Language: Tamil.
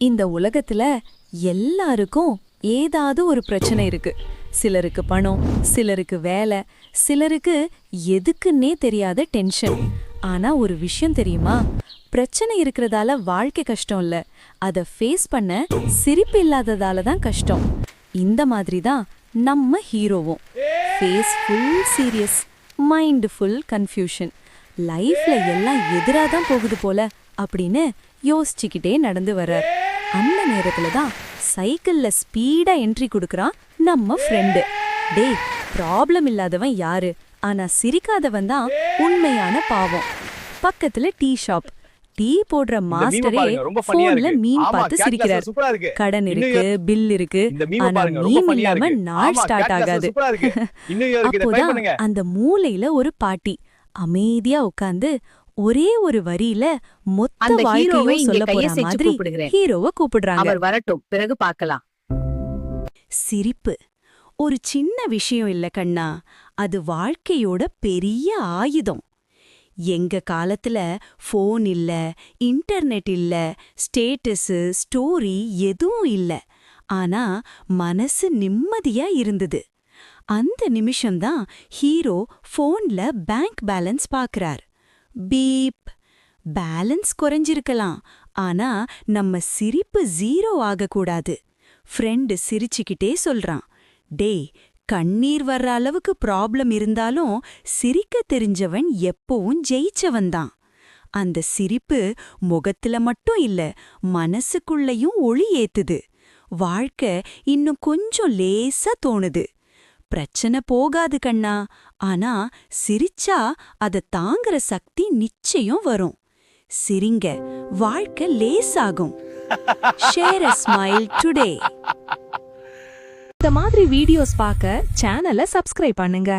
இந்த உலகத்துல எல்லாருக்கும் ஏதாவது ஒரு பிரச்சனை இருக்கு. சிலருக்கு பணம், சிலருக்கு வேலை, சிலருக்கு எதுக்குன்னே தெரியாத டென்ஷன். ஆனா ஒரு விஷயம் தெரியுமா? பிரச்சனை இருக்கிறதால வாழ்க்கை கஷ்டம் இல்ல, அத ஃபேஸ் பண்ண சிரிப்பு இல்லாததால தான் கஷ்டம். இந்த மாதிரி தான் நம்ம ஹீரோவும். Face full serious, mind full confusion. லைஃப்ல எல்லாம் எதிரா தான் போகுது போல அப்படின்னு யோசிச்சுக்கிட்டே நடந்து வர்றார். அந்த நேரத்துல தான் சைக்கிள்ல ஸ்பீடா என்ட்ரி கொடுக்கறான் நம்ம ஃப்ரெண்டு. டேய், ப்ராப்ளம் இல்லாதவன் யாரு, ஆனா சிரிக்காதவன் தான் உண்மையான பாவம். பக்கத்துல டீ ஷாப். டீ போடுற மாஸ்டரே போன்ல மீம் பார்த்து சிரிக்கிறார். கடன் இருக்கு, பில் இருக்கு, ஆனா மீம் இல்லாம நாள் ஸ்டார்ட் ஆகாது. அப்போதான் அந்த மூலையில ஒரு பாட்டி அமைதியா உட்கார்ந்து ஒரே ஒரு வரியில மொத்த வாழ்க்கையும் சொல்ல போற மாதிரி ஹீரோவை கூப்பிடுறாங்க. அவர் வரட்டும், பிறகு பார்க்கலாம். சிரிப்பு ஒரு சின்ன விஷயம் இல்ல கண்ணா, அது வாழ்க்கையோட பெரிய ஆயுதம். எங்க காலத்துல போன் இல்ல, இன்டர்நெட் இல்ல, ஸ்டேட்டஸ், ஸ்டோரி எதுவும் இல்ல. ஆனா மனசு நிம்மதியா இருந்தது. அந்த நிமிஷம்தான் ஹீரோ போன்ல பேங்க் பேலன்ஸ் பார்க்கறார். பீப். பேலன்ஸ் குறைஞ்சிருக்கலாம், ஆனா நம்ம சிரிப்பு 0 ஆகக்கூடாது. ஃப்ரெண்டு சிரிச்சுக்கிட்டே சொல்றான், டேய், கண்ணீர் வர்ற அளவுக்கு ப்ராப்ளம் இருந்தாலும் சிரிக்க தெரிஞ்சவன் எப்பவும் ஜெயிச்சவன்தான். அந்த சிரிப்பு முகத்துல மட்டும் இல்ல, மனசுக்குள்ளயும் ஒளி ஏத்துது. வாழ்க்கை இன்னும் கொஞ்சம் லேசா தோணுது. பிரச்சனை போகாது கண்ணா, ஆனா சிரிச்சா அத தாங்குற சக்தி நிச்சயம் வரும். சிரிங்க, வாழ்க்கை லேசாகும். Share a smile today. இந்த மாதிரி வீடியோஸ் பார்க்க சேனலை சப்ஸ்கிரைப் பண்ணுங்க.